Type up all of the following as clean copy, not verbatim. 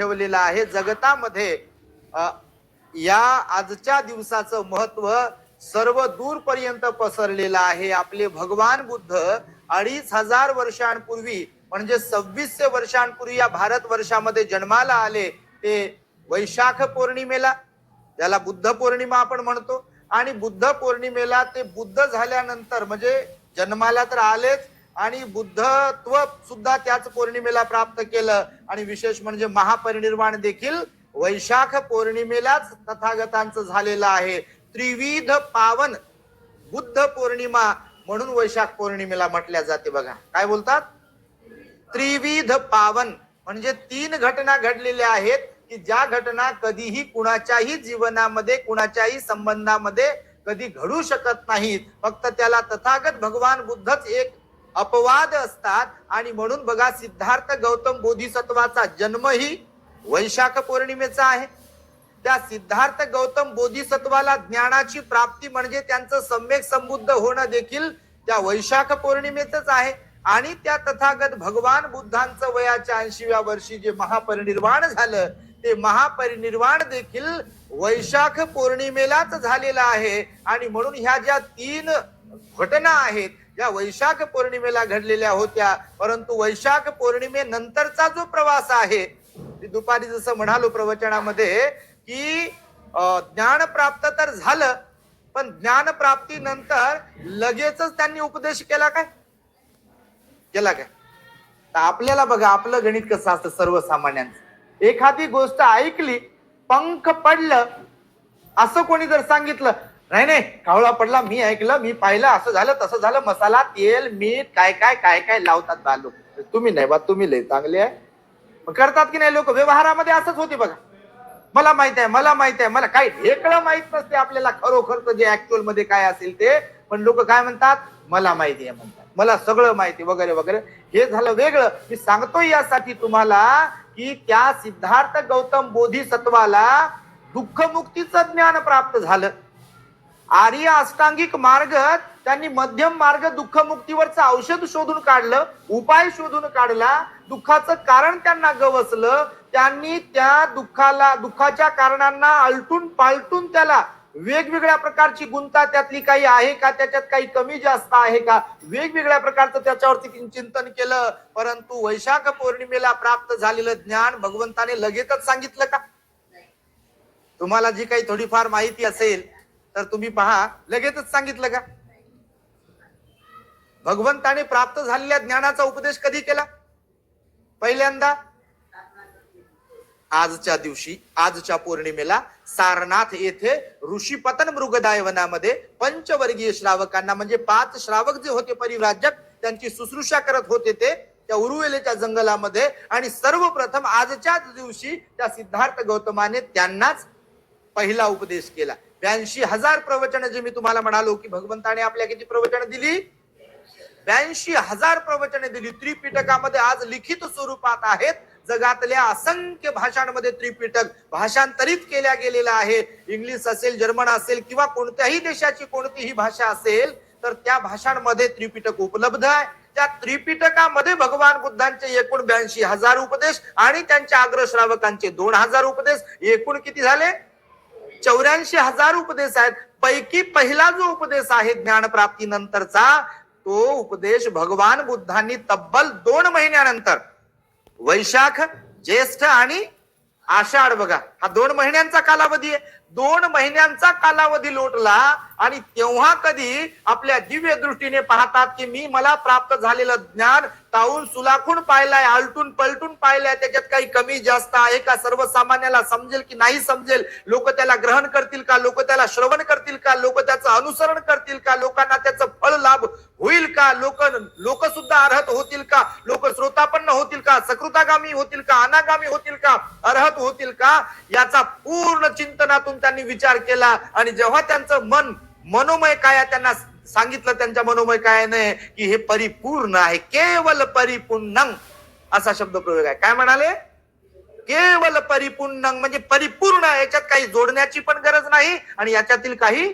ठेवलेला आहे जगतामध्ये. या आजच्या दिवसाचं महत्व सर्व दूरपर्यंत पसरलेलं आहे. आपले भगवान बुद्ध 2500 वर्षांपूर्वी म्हणजे 2600 वर्षांपूर्वी या भारत वर्षामध्ये जन्माला आले. ते वैशाख पौर्णिमेला, ज्याला बुद्ध पौर्णिमा आपण म्हणतो, आणि बुद्ध पौर्णिमेला ते बुद्ध झाल्यानंतर म्हणजे जन्माला तर आलेच आणि बुद्धत्व सुद्धा त्याच पौर्णिमेला प्राप्त केलं. आणि विशेष म्हणजे महापरिनिर्वाण देखील वैशाख पौर्णिमेलाच तथागतांचं झालेलं आहे. त्रिविध पावन बुद्ध पौर्णिमा म्हणून वैशाख पौर्णिमेला म्हटल्या जाते. बघा काय बोलतात, त्रिविध पावन म्हणजे 3 घटना घडलेल्या आहेत की ज्या घटना कधीही कुणाच्याही जीवनामध्ये कुणाच्याही संबंधामध्ये कधी घडू शकत नाहीत. फक्त त्याला तथागत भगवान बुद्धच एक अपवाद असतात. आणि म्हणून बघा, सिद्धार्थ गौतम बोधिसत्वाचा जन्मही वैशाख पौर्णिमेचा आहे. त्या सिद्धार्थ गौतम बोधिसत्वाला ज्ञानाची प्राप्ती म्हणजे त्यांचं सम्यक संबुद्ध होणं देखील त्या वैशाख पौर्णिमेतच आहे. आणि त्या तथागत भगवान बुद्धांचं वयाच्या 80व्या वर्षी जे महापरिनिर्वाण झालं ते महापरिनिर्वाण देखील वैशाख पौर्णिमेलाच झालेलं आहे. आणि म्हणून ह्या ज्या 3 घटना आहेत या वैशाख पौर्णिमेला घडलेल्या होत्या. परंतु वैशाख पौर्णिमेनंतरचा जो प्रवास आहे, दुपारी जसं म्हणालो प्रवचनामध्ये की ज्ञान प्राप्त तर झालं, पण ज्ञान प्राप्तीनंतर लगेचच त्यांनी उपदेश केला काय? केला काय? तर आपल्याला बघा, आपलं गणित कसं असतं सर्वसामान्यांचं. एखादी गोष्ट ऐकली, पंख पडलं असं कोणी जर सांगितलं, नाही नाही कावळा पडला, मी ऐकलं, मी पाहिलं, असं झालं तसं झालं, मसाला तेल मीठ काय काय काय काय लावतात बा लोक. तुम्ही नाही बा, तुम्ही लय चांगले आहे करतात की नाही लोक. व्यवहारामध्ये असंच होते बघा, मला माहित आहे, मला माहित आहे, मला काही ढेकळं माहित नसते आपल्याला खरोखर जे ऍक्च्युअल मध्ये काय असेल ते. पण लोक काय म्हणतात, मला माहिती आहे म्हणतात, मला सगळं माहिती वगैरे वगैरे. हे झालं वेगळं. मी सांगतोय यासाठी तुम्हाला की त्या सिद्धार्थ गौतम बोधिसत्वाला दुःखमुक्तीचं ज्ञान प्राप्त झालं. आर्य अष्टांगिक मार्ग त्यांनी मध्यम मार्ग दुःखमुक्तीवरचं औषध शोधून काढलं, उपाय शोधून काढला, दुःखाचं कारण त्यांना गवसलं. त्यांनी त्या दुःखाच्या कारणांना आलटून पालटून त्याला वेगवेगळ्या प्रकारची गुंता त्यातली काही आहे का, त्याच्यात काही कमी जास्त आहे का, वेगवेगळ्या प्रकारचं त्याच्यावरती चिंतन केलं. परंतु वैशाख पौर्णिमेला प्राप्त झालेलं ज्ञान भगवंताने लगेचच सांगितलं का? तुम्हाला जी काही थोडीफार माहिती असेल तर तुम्ही पहा, लगेचच सांगितलं का? भगवंताने प्राप्त झालेल्या ज्ञानाचा उपदेश कधी केला? पहिल्यांदा आजच्या दिवशी, आजच्या पौर्णिमेला सारनाथ येथे ऋषीपतन मृगदाय वनामध्ये पंचवर्गीय श्रावकांना म्हणजे 5 श्रावक जे होते परिव्राजक, त्यांची शुश्रूषा करत होते ते त्या उरुवेलेच्या जंगलामध्ये. आणि सर्वप्रथम आजच्याच दिवशी त्या सिद्धार्थ गौतमाने त्यांनाच पहिला उपदेश केला. 82,000 प्रवचन जे मी तुम्हाला म्हणालो की भगवंताने आपल्या किती प्रवचन दिली? 82,000 प्रवचने दिली. त्रिपिटकामध्ये आज लिखित स्वरूपात आहेत. जगातल्या असंख्य भाषांमध्ये त्रिपिटक भाषांतरित केल्या गेलेला आहे. इंग्लिश असेल, जर्मन असेल किंवा कोणत्याही देशाची कोणतीही भाषा असेल तर त्या भाषांमध्ये त्रिपिटक उपलब्ध आहे. त्या त्रिपिटकामध्ये भगवान बुद्धांचे एकूण 82,000 उपदेश आणि त्यांच्या अग्रश्रावकांचे 2,000 उपदेश, एकूण किती झाले? 84,000 उपदेश आहेत. पैकी पहिला जो उपदेश आहे ज्ञानप्राप्तीनंतरचा, तो उपदेश भगवान बुद्धांनी तब्बल 2 महिन्यानंतर, वैशाख, ज्येष्ठ आणि आषाढ, बघा हा 2 महिन्यांचा कालावधी आहे. 2 महिन्यांचा कालावधी लोटला आणि तेव्हा कधी आपल्या दिव्य दृष्टीने पाहतात की मी मला प्राप्त झालेलं ज्ञान ताऊन सुलाखून पाहिलाय, आलटून पलटून पाहिलाय, त्याच्यात काही कमी जास्त आहे का, सर्वसामान्याला समजेल की नाही समजेल, लोक त्याला ग्रहण करतील का, लोक त्याला श्रवण करतील का, लोक त्याचं अनुसरण करतील का, लोकांना त्याचं फळ लाभ होईल का, लोक सुद्धा अर्हत होतील का, लोक श्रोतापन्न होतील का, सकृतागामी होतील का, अनागामी होतील का, अर्हत होतील का, याचा पूर्ण चिंतनातून त्यांनी विचार केला. आणि जेव्हा त्यांचं मनोमय काय त्यांना सांगितलं, त्यांच्या मनोमय कायाने की हे परिपूर्ण आहे, केवल परिपूर्णं असा शब्द प्रयोग आहे. काय म्हणाले? केवल परिपूर्णं म्हणजे परिपूर्ण, याच्यात काही जोडण्याची पण गरज नाही आणि याच्यातील काही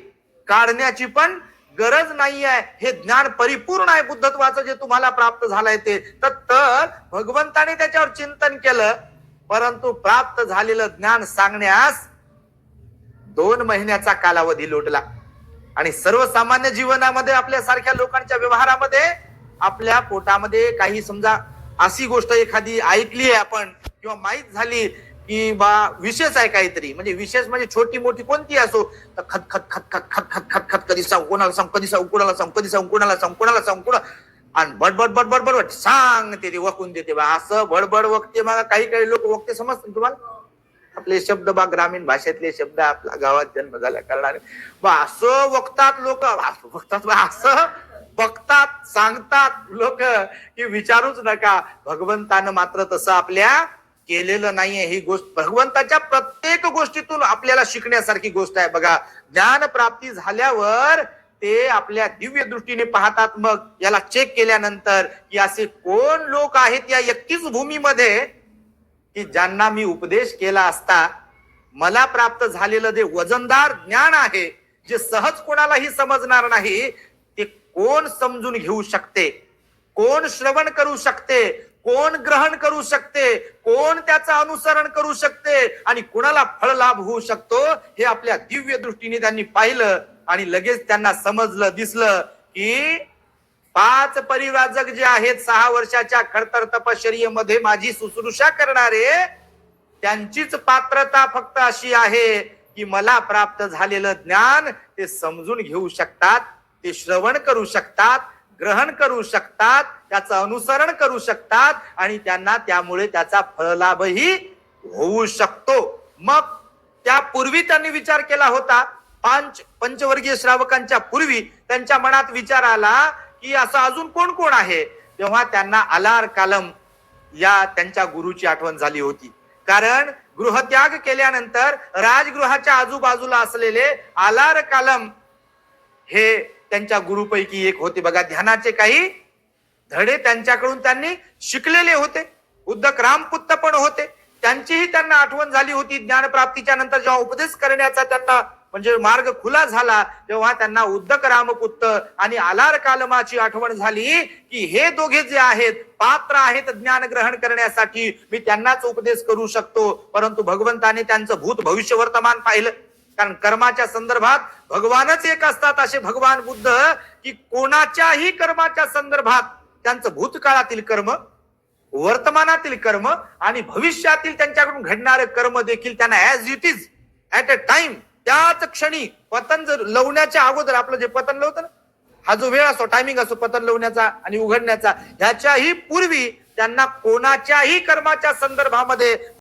काढण्याची पण गरज नाही आहे. हे ज्ञान परिपूर्ण आहे बुद्धत्वाचं जे तुम्हाला प्राप्त झालंय ते. तर भगवंताने त्याच्यावर चिंतन केलं परंतु प्राप्त झालेलं ज्ञान सांगण्यास 2 महिन्याचा कालावधी लोटला. आणि सर्वसामान्य जीवनामध्ये आपल्या सारख्या लोकांच्या व्यवहारामध्ये आपल्या पोटामध्ये काही समजा अशी गोष्ट एखादी ऐकली आहे आपण किंवा माहित झाली की बा विशेष आहे काहीतरी, म्हणजे विशेष म्हणजे छोटी मोठी कोणती असो, तर खत खत खत खत खत खत खत खत कधी सांग कोणाला सांग, कधी सांग कोणाला सांग, कधी सांग कोणाला सांग, कोणाला सांग कोणा, आणि बडबड बडबड बडबड सांगते ते वकून देते बा. असं बडबड वक्ते मग काही लोक वक्ते समजतात तुम्हाला. आपले शब्द बा ग्रामीण भाषेतले शब्द, आपल्या गावात जन्म झाल्या कारणाने बा असं वक्तात लोक, वक्तात बा असं बघतात सांगतात लोक की विचारूच नका. भगवंतानं मात्र तसं आपल्या केलेलं नाहीये. ही गोष्ट भगवंताच्या प्रत्येक गोष्टीतून आपल्याला शिकण्यासारखी गोष्ट आहे. बघा, ज्ञान प्राप्ती झाल्यावर ते आपल्या दिव्य दृष्टीने पाहतात. मग याला चेक केल्यानंतर की असे कोण लोक आहेत या 31 भूमीमध्ये की ज्यांना मी उपदेश केला असता मला प्राप्त झालेलं जे वजनदार ज्ञान आहे, जे सहज कोणालाही समजणार नाही, ते कोण समजून घेऊ शकते, कोण श्रवण करू शकते, कोण ग्रहण करू शकते, कोण त्याचं अनुसरण करू शकते आणि कोणाला फळ लाभ होऊ शकतो, हे आपल्या दिव्य दृष्टीने त्यांनी पाहिलं. आणि लगेच त्यांना समजलं दिसलं की 5 परिव्राजक जे आहेत 6 वर्षाच्या खडतर तपश्चर्येमध्ये माझी शुश्रूषा करणारे, त्यांचीच पात्रता फक्त अशी आहे की मला प्राप्त झालेलं ज्ञान ते समजून घेऊ शकतात, ते श्रवण करू शकतात, ग्रहण करू शकतात, त्याचं अनुसरण करू शकतात आणि त्यांना त्यामुळे त्याचा फळलाभही होऊ शकतो. मग त्यापूर्वी त्यांनी विचार केला होता, पंचवर्गीय श्रावकांच्या पूर्वी त्यांच्या मनात विचार आला की असं अजून कोण कोण आहे. तेव्हा त्यांना आलार कालम या त्यांच्या गुरुची आठवण झाली होती. कारण गृहत्याग केल्यानंतर राजगृहाच्या आजूबाजूला असलेले आलार कालम हे त्यांच्या गुरुपैकी एक होते. बघा, ध्यानाचे काही धडे त्यांच्याकडून त्यांनी शिकलेले होते. उद्दक रामपुत्त पण होते, त्यांचीही त्यांना आठवण झाली होती. ज्ञानप्राप्तीच्या नंतर जेव्हा उपदेश करण्याचा त्यांना म्हणजे मार्ग खुला झाला तेव्हा त्यांना उद्दक रामपुत्त आणि आलार कालमाची आठवण झाली की हे दोघे जे आहेत पात्र आहेत ज्ञान ग्रहण करण्यासाठी, मी त्यांनाच उपदेश करू शकतो. परंतु भगवंताने त्यांचं भूत भविष्य वर्तमान पाहिलं. कारण कर्माच्या संदर्भात भगवानच एक असतात असे भगवान बुद्ध, की कोणाच्याही कर्माच्या संदर्भात त्यांचं भूतकाळातील कर्म, वर्तमानातील कर्म आणि भविष्यातील त्यांच्याकडून घडणारे कर्म देखील त्यांना as it is at a time, त्याच क्षणी पतन जर लवण्याच्या अगोदर, आपलं जे पतन लवतं ना, हा जो वेळ असतो टायमिंग असतो पतन लवण्याचा आणि उघडण्याचा, ह्याच्याही पूर्वी त्यांना कोणाच्याही कर्माच्या संदर्भामध्ये